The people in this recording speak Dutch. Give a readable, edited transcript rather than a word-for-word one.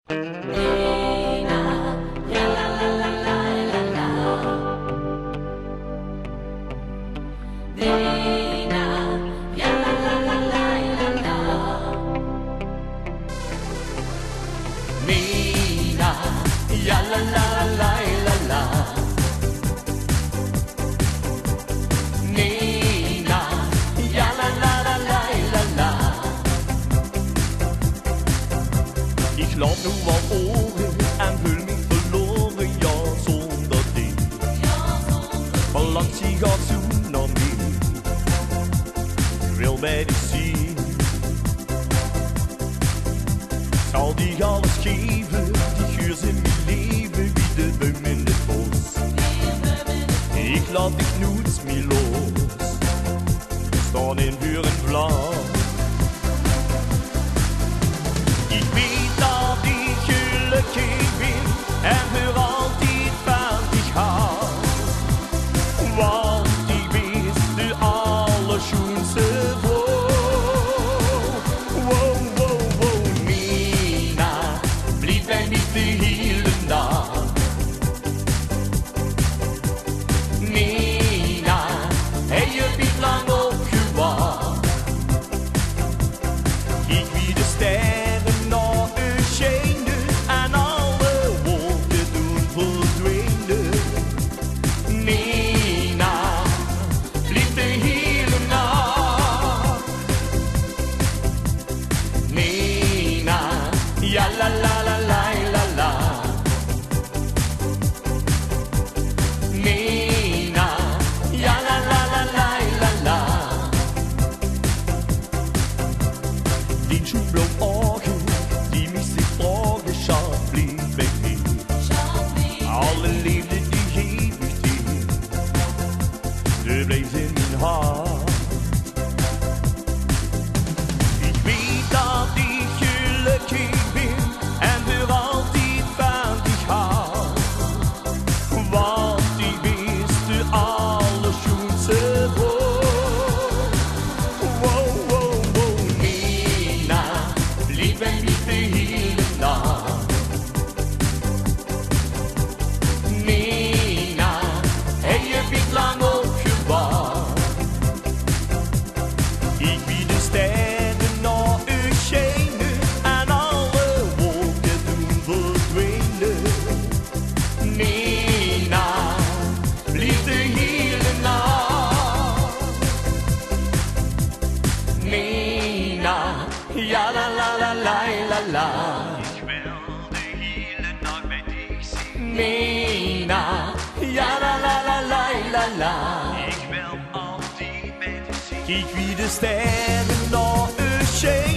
Nena, ja la la la la la la. Nena, ja la la la la la la. Nena, ja la la la la la. Nena, ja la la la la la. Ik loop nu al ogen en voel me verloren, ja zonder ding. Verlangt je gaat zo naar mij, wil mij niet zien. Zal die alles geven, die geur in mijn leven, wie de boom in het bos. Ik laat ik nooit meer los, staan in vuur en vlam. Ik weet dat ik gelukkig ben en voor altijd van dich hou. Want ik ben de allerschoonste vrouw. Wow, wow, wow, Nena, blijf mij niet de hele dag. Nena, heb je niet lang opgewacht. ik wie de sterren naar u schijnen en alle wolken doen verdwijnen. Nena, blijf de hele nacht. Nena, ja la la la la la la. Nena, ja la la la la la la. Die schoenblauw ogen, die mis ik vragen, schat, blijf bij mij. Alle liefde die geef ik dir, du blijft in mijn hart. Ik weet dat ik gelukkig ben en voor altijd van dich hou. Want ik ben de allerschoonste vrouw. Wow, wow, wow, Nena, blijf mij niet de hele nacht. Nena, heb je niet lang opgewacht. ik wie de sterren naar u schijnen en alle wolken doen verdwijnen. Nena, blijf de hele nacht. Nena, ja la la la la la la. Ik wil de hele nacht bij dich zijn. Nena, ja la la la la la la. Ik wil altijd bij dich zijn. Kijk wie de sterren naar u schijnen.